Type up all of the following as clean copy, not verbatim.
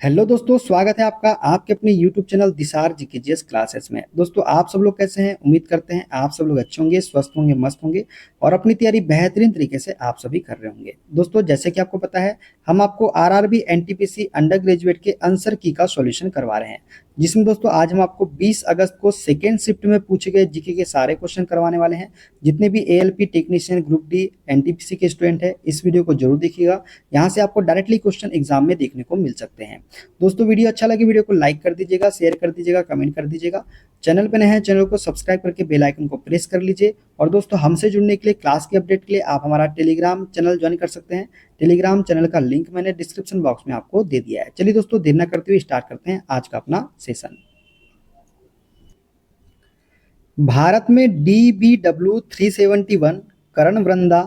Hello दोस्तों, स्वागत है आपका आपके अपने YouTube चैनल दिसार जीकेजीएस क्लासेस में। दोस्तों, आप सब लोग कैसे हैं? उम्मीद करते हैं आप सब लोग अच्छे होंगे, स्वस्थ होंगे, मस्त होंगे और अपनी तैयारी बेहतरीन तरीके से आप सभी कर रहे होंगे। दोस्तों, जैसे कि आपको पता है, हम आपको आरआरबी एनटीपीसी अंडर ग्रेजुएट के आंसर की का सॉल्यूशन करवा रहे हैं, जिसमें दोस्तों आज हम आपको 20 अगस्त को सेकेंड शिफ्ट में पूछे गए जीके के सारे क्वेश्चन करवाने वाले हैं। जितने भी ALP technician, group D, NTPC के स्टूडेंट है, इस वीडियो को जरूर देखिएगा। यहाँ से आपको डायरेक्टली क्वेश्चन एग्जाम में देखने को मिल सकते हैं। दोस्तों, वीडियो अच्छा लगे वीडियो को लाइक कर दीजिएगा, शेयर कर दीजिएगा, कमेंट कर दीजिएगा। चैनल पे नए हैं, चैनल को सब्सक्राइब करके बेल आइकन को प्रेस कर लीजिए। और दोस्तों, हमसे जुड़ने के लिए, क्लास के अपडेट के लिए आप हमारा टेलीग्राम चैनल ज्वाइन कर सकते हैं। टेलीग्राम चैनल का लिंक मैंने डिस्क्रिप्शन बॉक्स में आपको दे दिया है। चलिए दोस्तों, देर न करते हुए स्टार्ट करते हैं आज का अपना सेशन। भारत में DBW 371 करण वृंदा,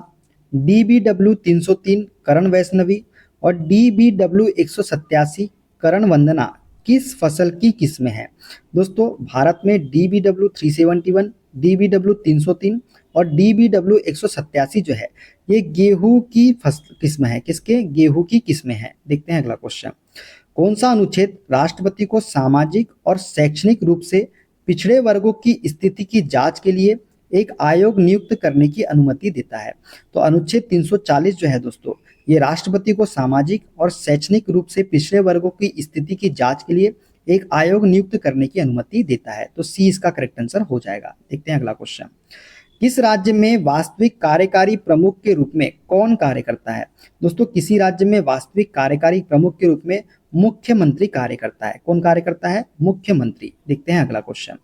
DBW 303 करण वैष्णवी और DBW 187 करण वंदना किस फसल की किस्में हैं? दोस्तों, भारत में DBW 371, DBW 303 और DBW 187 जो है, ये गेहूं की फसल किस्म है। किसके? गेहूं की किस्में हैं। देखते हैं अगला क्वेश्चन। कौन सा अनुच्छेद राष्ट्रपति को सामाजिक और शैक्षणिक रूप से पिछड़े वर्गों की स्थिति की जांच के लिए एक आयोग नियुक्त करने की अनुमति देता है? तो अनुच्छेद 340 जो है दोस्तों, ये राष्ट्रपति को सामाजिक और शैक्षणिक रूप से पिछड़े वर्गों की स्थिति की जांच के लिए एक आयोग नियुक्त करने की अनुमति देता है। तो सी इसका करेक्ट आंसर हो जाएगा। देखते हैं अगला क्वेश्चन। किस राज्य में वास्तविक कार्यकारी प्रमुख के रूप में कौन कार्य करता है? दोस्तों, किसी राज्य में वास्तविक कार्यकारी प्रमुख के रूप में मुख्यमंत्री कार्य करता है। कौन कार्य करता है? मुख्यमंत्री। देखते हैं अगला क्वेश्चन।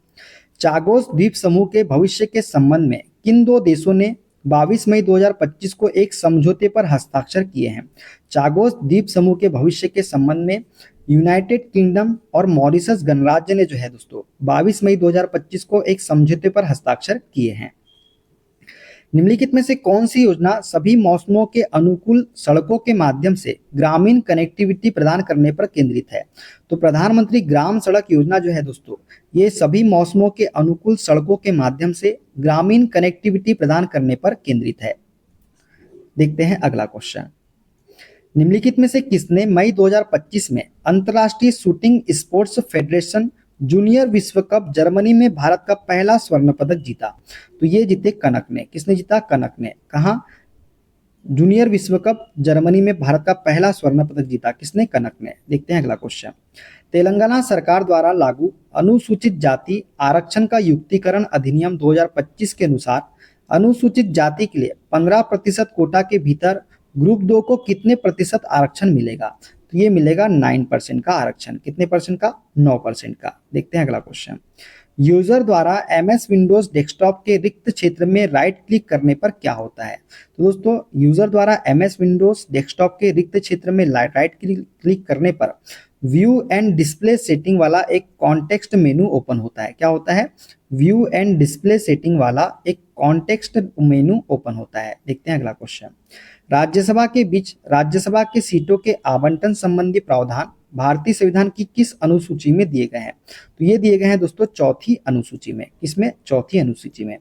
चागोस द्वीप समूह के भविष्य के संबंध में किन दो देशों ने 22 मई 2025 को एक समझौते पर हस्ताक्षर किए हैं? चागोस द्वीप समूह के भविष्य के संबंध में यूनाइटेड किंगडम और मॉरिशस गणराज्य ने जो है दोस्तों 22 मई 2025 को एक समझौते पर हस्ताक्षर किए हैं। निम्नलिखित में से कौन सी योजना सभी मौसमों के अनुकूल सड़कों के माध्यम से ग्रामीण कनेक्टिविटी प्रदान करने पर केंद्रित है? तो प्रधानमंत्री ग्राम सड़क योजना जो है दोस्तों, ये सभी मौसमों के अनुकूल सड़कों के माध्यम से ग्रामीण कनेक्टिविटी प्रदान करने पर केंद्रित है। देखते हैं अगला क्वेश्चन। निम्नलिखित में से किसने मई 2025 में अंतर्राष्ट्रीय शूटिंग स्पोर्ट्स फेडरेशन जूनियर विश्व कप जर्मनी में भारत का पहला स्वर्ण पदक जीता? तो ये जीते कनक ने। किसने जीता? कनक ने। कहा? जूनियर विश्व कप जर्मनी में भारत का पहला स्वर्ण पदक जीता। किसने? कनक ने। देखते हैं अगला क्वेश्चन। तेलंगाना सरकार द्वारा लागू अनुसूचित जाति आरक्षण का युक्तिकरण अधिनियम 2025 के अनुसार अनुसूचित जाति के लिए 15% कोटा के भीतर ग्रुप 2 को कितने प्रतिशत आरक्षण मिलेगा? तो ये मिलेगा 9% का आरक्षण। कितने परसेंट का? 9% का। देखते हैं अगला क्वेश्चन। यूजर द्वारा MS विंडोज डेस्कटॉप के रिक्त क्षेत्र में राइट क्लिक करने पर क्या होता है? तो दोस्तों, यूजर द्वारा MS विंडोज डेस्कटॉप के रिक्त क्षेत्र में राइट क्लिक करने पर व्यू एंड डिस्प्ले सेटिंग वाला एक कॉन्टेक्स्ट मेनू ओपन होता है। क्या होता है? व्यू एंड डिस्प्ले सेटिंग वाला एक कॉन्टेक्स्ट मेनू ओपन होता है। देखते हैं अगला क्वेश्चन। राज्यसभा के बीच राज्यसभा के सीटों के आवंटन संबंधी प्रावधान भारतीय संविधान की किस अनुसूची में दिए गए हैं? तो ये दिए गए हैं दोस्तों चौथी अनुसूची में। किसमें? चौथी अनुसूची में।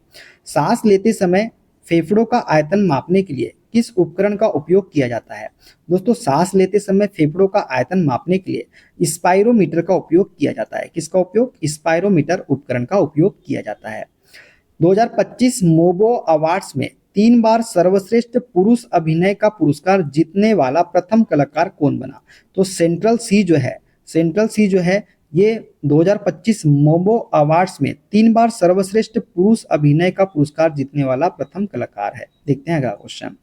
सांस लेते समय फेफड़ों का आयतन मापने के लिए किस उपकरण का उपयोग किया जाता है? दोस्तों, सांस लेते समय फेफड़ों का आयतन मापने के लिए स्पाइरोमीटर का उपयोग किया जाता है। किसका उपयोग? स्पाइरोमीटर उपकरण का उपयोग किया जाता है। 2025 मोबो अवार्ड्स में 3 बार सर्वश्रेष्ठ पुरुष अभिनय का पुरस्कार जीतने वाला प्रथम कलाकार कौन बना? तो सेंट्रल सी जो है ये 2025 मोबो अवार्ड्स में 3 बार सर्वश्रेष्ठ पुरुष अभिनय का पुरस्कार जीतने वाला प्रथम कलाकार है। देखते हैं अगला क्वेश्चन।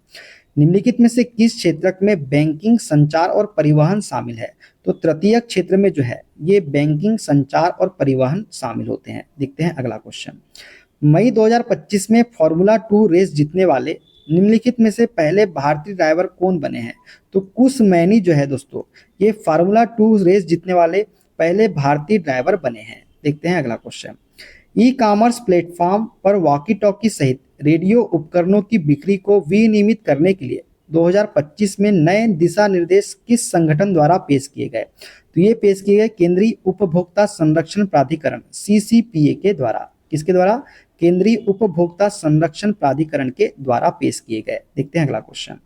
निम्नलिखित में से किस क्षेत्र में बैंकिंग, संचार और परिवहन शामिल है? तो तृतीयक क्षेत्र में जो है ये बैंकिंग, संचार और परिवहन शामिल होते हैं। देखते हैं अगला क्वेश्चन। मई 2025 में फॉर्मूला 2 रेस जीतने वाले निम्नलिखित में से पहले भारतीय ड्राइवर कौन बने हैं? तो कुश मैनी जो है दोस्तों, ये फार्मूला 2 रेस जीतने वाले पहले भारतीय ड्राइवर बने हैं। देखते हैं अगला क्वेश्चन। ई कॉमर्स प्लेटफॉर्म पर वॉकी टॉकी सहित रेडियो उपकरणों की बिक्री को विनियमित करने के लिए 2025 में नए दिशा निर्देश किस संगठन द्वारा पेश किए गए? तो ये पेश किए गए केंद्रीय उपभोक्ता संरक्षण प्राधिकरण CCPA के द्वारा। किसके द्वारा? केंद्रीय उपभोक्ता संरक्षण प्राधिकरण के द्वारा पेश किए गए। देखते हैं अगला क्वेश्चन।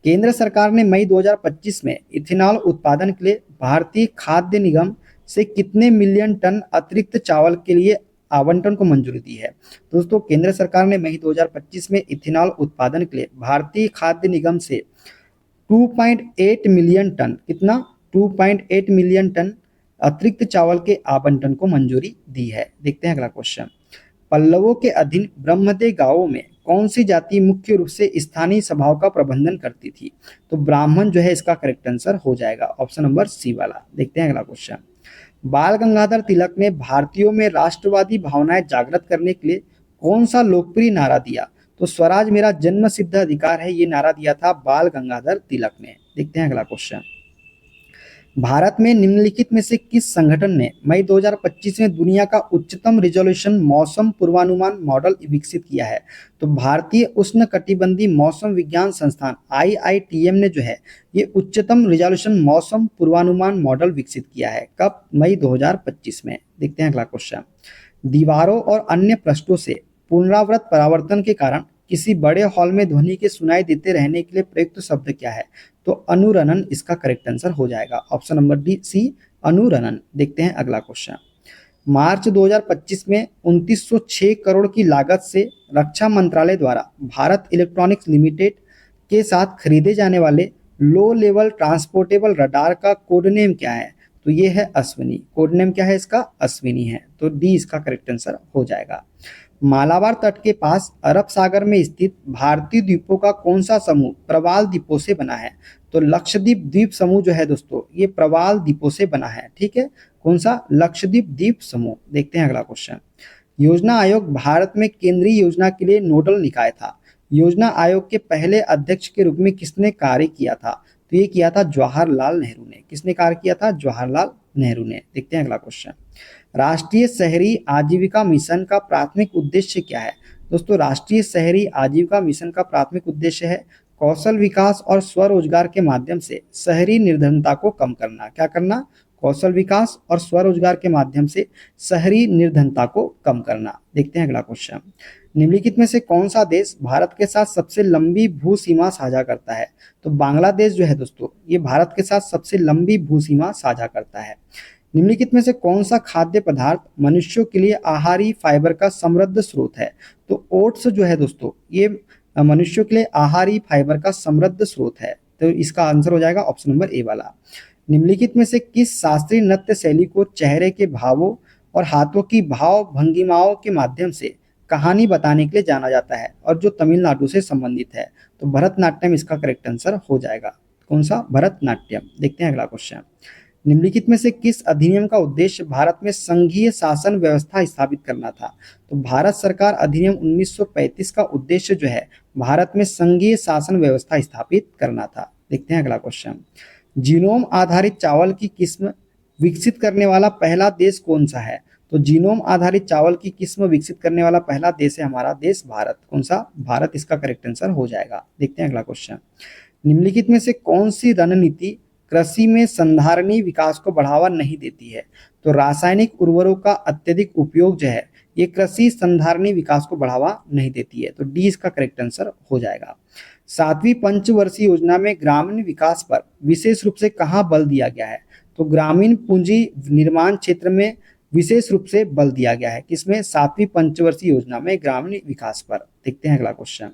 केंद्र सरकार ने मई 2025 में इथेनॉल उत्पादन के लिए भारतीय खाद्य निगम से कितने मिलियन टन अतिरिक्त चावल के लिए आवंटन को मंजूरी दी है? दोस्तों, केंद्र सरकार ने मई 2025 में इथेनॉल उत्पादन के लिए भारतीय खाद्य निगम से 2.8 मिलियन टन, कितना, 2.8 मिलियन टन अतिरिक्त चावल के आवंटन को मंजूरी दी है। देखते हैं अगला क्वेश्चन। पल्लवों के अधीन ब्रह्मदेव गांवों में कौन सी जाति मुख्य रूप से स्थानीय सभाओं का प्रबंधन करती थी? तो ब्राह्मण जो है इसका करेक्ट आंसर हो जाएगा, ऑप्शन नंबर सी वाला। देखते हैं अगला क्वेश्चन। बाल गंगाधर तिलक ने भारतीयों में राष्ट्रवादी भावनाएं जागृत करने के लिए कौन सा लोकप्रिय नारा दिया? तो स्वराज मेरा जन्म सिद्ध अधिकार है, ये नारा दिया था बाल गंगाधर तिलक ने। देखते हैं अगला क्वेश्चन। भारत में निम्नलिखित में से किस संगठन ने मई 2025 में दुनिया का उच्चतम रिजोल्यूशन मौसम पूर्वानुमान मॉडल विकसित किया है? तो भारतीय उष्णकटिबंधीय मौसम विज्ञान संस्थान IITM ने जो है ये उच्चतम रिजोल्यूशन मौसम पूर्वानुमान मॉडल विकसित किया है। कब? मई 2025 में। देखते हैं अगला क्वेश्चन। दीवारों और अन्य पृष्ठों से पुनरावृत परावर्तन के कारण किसी बड़े हॉल में ध्वनि के सुनाई देते रहने के लिए प्रयुक्त शब्द क्या है? तो अनुरणन इसका करेक्ट आंसर हो जाएगा, ऑप्शन नंबर डी सी, अनुरणन। देखते हैं अगला क्वेश्चन। मार्च 2025 में 2906 करोड़ की लागत से रक्षा मंत्रालय द्वारा भारत इलेक्ट्रॉनिक्स लिमिटेड के साथ खरीदे जाने वाले लो लेवल ट्रांसपोर्टेबल रडार का कोड नेम क्या है? तो ये है अश्विनी। कोड नेम क्या है इसका? अश्विनी है। तो डी इसका करेक्ट आंसर हो जाएगा। मालाबार तट के पास अरब सागर में स्थित भारतीय द्वीपों का कौन सा समूह प्रवाल द्वीपों से बना है? तो लक्षद्वीप द्वीप समूह जो है दोस्तों ये प्रवाल द्वीपों से बना है। ठीक है, कौन सा? लक्षद्वीप द्वीप समूह। देखते हैं अगला क्वेश्चन। योजना आयोग भारत में केंद्रीय योजना के लिए नोडल निकाय था। योजना आयोग के पहले अध्यक्ष के रूप में किसने कार्य किया था? तो ये किया था जवाहरलाल नेहरू ने। किसने कार्य किया था? जवाहरलाल नेहरू ने। देखते हैं अगला क्वेश्चन। राष्ट्रीय शहरी आजीविका मिशन का प्राथमिक उद्देश्य क्या है? दोस्तों, राष्ट्रीय शहरी आजीविका मिशन का प्राथमिक उद्देश्य है कौशल विकास और स्वरोजगार के माध्यम से शहरी निर्धनता को कम करना। क्या करना? कौशल विकास और स्वरोजगार के माध्यम से शहरी निर्धनता को कम करना। देखते हैं अगला क्वेश्चन। निम्नलिखित में से कौन सा देश भारत के साथ सबसे लंबी भू सीमा साझा करता है? तो बांग्लादेश जो है दोस्तों ये भारत के साथ सबसे लंबी भू सीमा साझा करता है। निम्नलिखित में से कौन सा खाद्य पदार्थ मनुष्यों के लिए आहारी फाइबर का समृद्ध स्रोत है? तो ओट्स जो है दोस्तों ये मनुष्यों के लिए आहारी फाइबर का समृद्ध स्रोत है। तो इसका आंसर हो जाएगा ऑप्शन नंबर ए वाला। निम्नलिखित में से किस शास्त्रीय नृत्य शैली को चेहरे के भावों और हाथों की भाव भंगिमाओं के माध्यम से कहानी बताने के लिए जाना जाता है और जो तमिलनाडु से संबंधित है? तो भरतनाट्यम इसका करेक्ट आंसर हो जाएगा। कौन सा? भरतनाट्यम। देखते हैं अगला क्वेश्चन। निम्नलिखित में से किस अधिनियम का उद्देश्य भारत में संघीय शासन व्यवस्था स्थापित करना था? तो भारत सरकार अधिनियम 1935 का उद्देश्य जो है भारत में संघीय शासन व्यवस्था स्थापित करना था। देखते हैं अगला क्वेश्चन। जीनोम आधारित चावल की किस्म विकसित करने वाला पहला देश कौन सा है? तो जीनोम आधारित चावल की किस्म विकसित करने वाला पहला देश है हमारा देश भारत। कौन सा? भारत इसका करेक्ट आंसर हो जाएगा। देखते हैं अगला क्वेश्चन। निम्नलिखित में से कौन सी रणनीति कृषि में संधारणीय विकास को बढ़ावा नहीं देती है? तो रासायनिक उर्वरकों का अत्यधिक उपयोग जो है ये कृषि संधारणीय विकास को बढ़ावा नहीं देती है। तो डी इसका करेक्ट आंसर हो जाएगा। 7वीं पंचवर्षीय योजना में ग्रामीण विकास पर विशेष रूप से कहाँ बल दिया गया है? तो ग्रामीण पूंजी निर्माण क्षेत्र में विशेष रूप से बल दिया गया है। किसमें? 7वीं पंचवर्षीय योजना में ग्रामीण विकास पर। देखते हैं अगला क्वेश्चन।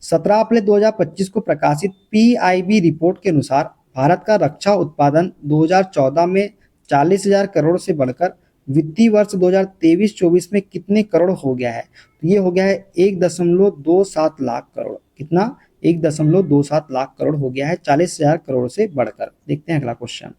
17 अप्रैल 2025 को प्रकाशित PIB रिपोर्ट के अनुसार भारत का रक्षा उत्पादन 2014 में 40,000 करोड़ से बढ़कर वित्तीय वर्ष 2023-24 में कितने करोड़ हो गया है? तो ये हो गया है 1.27 लाख करोड़। कितना? 1.27 लाख करोड़ हो गया है 40,000 करोड़ से बढ़कर। देखते हैं अगला क्वेश्चन।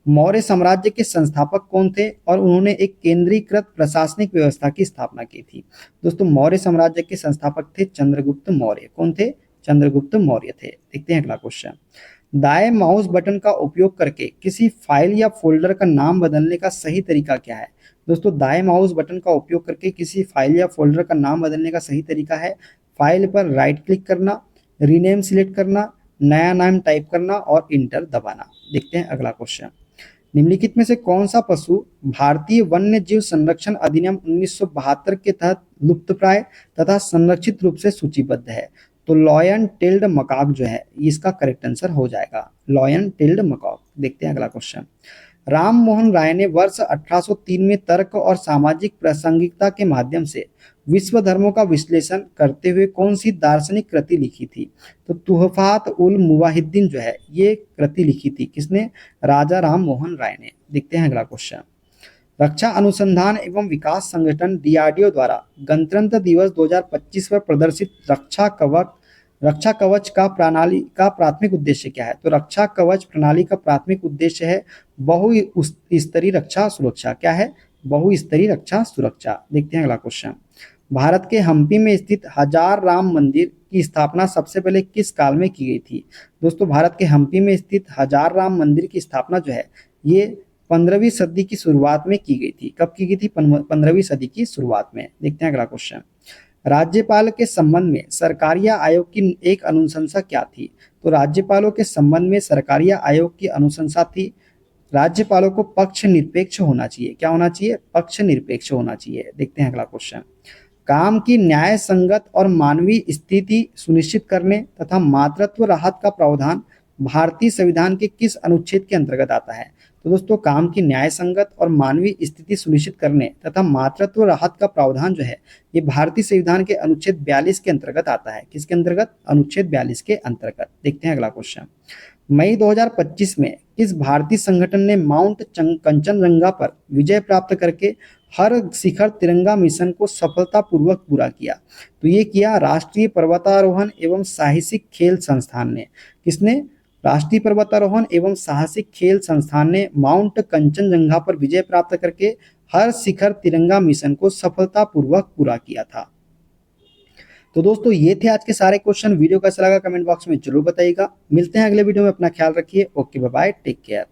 मौर्य साम्राज्य के संस्थापक कौन थे और उन्होंने एक केंद्रीकृत प्रशासनिक व्यवस्था की स्थापना की थी? दोस्तों, मौर्य साम्राज्य के संस्थापक थे चंद्रगुप्त मौर्य। कौन थे? चंद्रगुप्त मौर्य थे। देखते हैं अगला क्वेश्चन। दाएं माउस बटन का उपयोग करके किसी फाइल या फोल्डर का नाम बदलने का सही तरीका क्या है? दोस्तों, दाएं माउस बटन का उपयोग करके किसी फाइल या फोल्डर का नाम बदलने का सही तरीका है फाइल पर राइट क्लिक करना, रीनेम सिलेक्ट करना, नया नाम टाइप करना और इंटर दबाना। देखते हैं अगला क्वेश्चन। निम्नलिखित में से कौन सा पशु भारतीय वन्य जीव संरक्षण अधिनियम 1972 के तहत लुप्तप्राय तथा संरक्षित रूप से सूचीबद्ध है? तो लॉयन टेल्ड मकॉक जो है इसका करेक्ट आंसर हो जाएगा। Lion tailed macaque. देखते हैं अगला क्वेश्चन। राम मोहन राय ने वर्ष 1803 में तर्क और सामाजिक प्रासंगिकता के माध्यम से विश्व धर्मों का विश्लेषण करते हुए कौन सी दार्शनिक कृति लिखी थी? तो तुहफात उल मुवाहिद्दीन जो है ये कृति लिखी थी किसने? राजा राम मोहन राय ने। देखते हैं अगला क्वेश्चन। रक्षा अनुसंधान एवं विकास संगठन डीआरडीओ द्वारा गणतंत्र दिवस 2025 पर प्रदर्शित रक्षा कवच का प्रणाली का प्राथमिक उद्देश्य क्या है? तो रक्षा कवच प्रणाली का प्राथमिक उद्देश्य है बहुस्तरीय रक्षा सुरक्षा। क्या है? बहुस्तरीय रक्षा सुरक्षा। देखते हैं अगला क्वेश्चन। भारत के हम्पी में स्थित हजार राम मंदिर की स्थापना सबसे पहले किस काल में की गई थी? दोस्तों भारत के हम्पी में स्थित हजार राम मंदिर की स्थापना जो है ये 15वीं सदी की शुरुआत में की गई थी। कब की गई थी? 15वीं सदी की शुरुआत में। देखते हैं अगला क्वेश्चन। राज्यपाल के संबंध में सरकारिया आयोग की एक अनुशंसा क्या थी? तो राज्यपालों के संबंध में सरकारिया आयोग की अनुशंसा थी राज्यपालों को पक्ष निरपेक्ष होना चाहिए। क्या होना चाहिए? पक्ष निरपेक्ष होना चाहिए। देखते हैं अगला क्वेश्चन। काम की न्याय संगत और मानवीय स्थिति सुनिश्चित करने तथा मातृत्व राहत का प्रावधान भारतीय संविधान के किस अनुच्छेद के अंतर्गत आता है? तो दोस्तों काम की न्याय संगत और मानवीय स्थिति सुनिश्चित करने तथा मातृत्व राहत का प्रावधान जो है ये भारतीय संविधान के अनुच्छेद 42 के अंतर्गत आता है। किसके अंतर्गत? अनुच्छेद 42 के अंतर्गत। देखते हैं अगला क्वेश्चन। मई 2025 में किस भारतीय संगठन ने माउंट कंचनजंगा पर विजय प्राप्त करके हर शिखर तिरंगा मिशन को सफलतापूर्वक पूरा किया? तो ये किया राष्ट्रीय पर्वतारोहण एवं साहसिक खेल संस्थान ने। किसने? राष्ट्रीय पर्वतारोहण एवं साहसिक खेल संस्थान ने माउंट कंचनजंगा पर विजय प्राप्त करके हर शिखर तिरंगा मिशन को सफलतापूर्वक पूरा किया था। तो दोस्तों ये थे आज के सारे क्वेश्चन। वीडियो कैसा लगा कमेंट बॉक्स में जरूर बताइएगा। मिलते हैं अगले वीडियो में। अपना ख्याल रखिए। Okay bye bye, take care.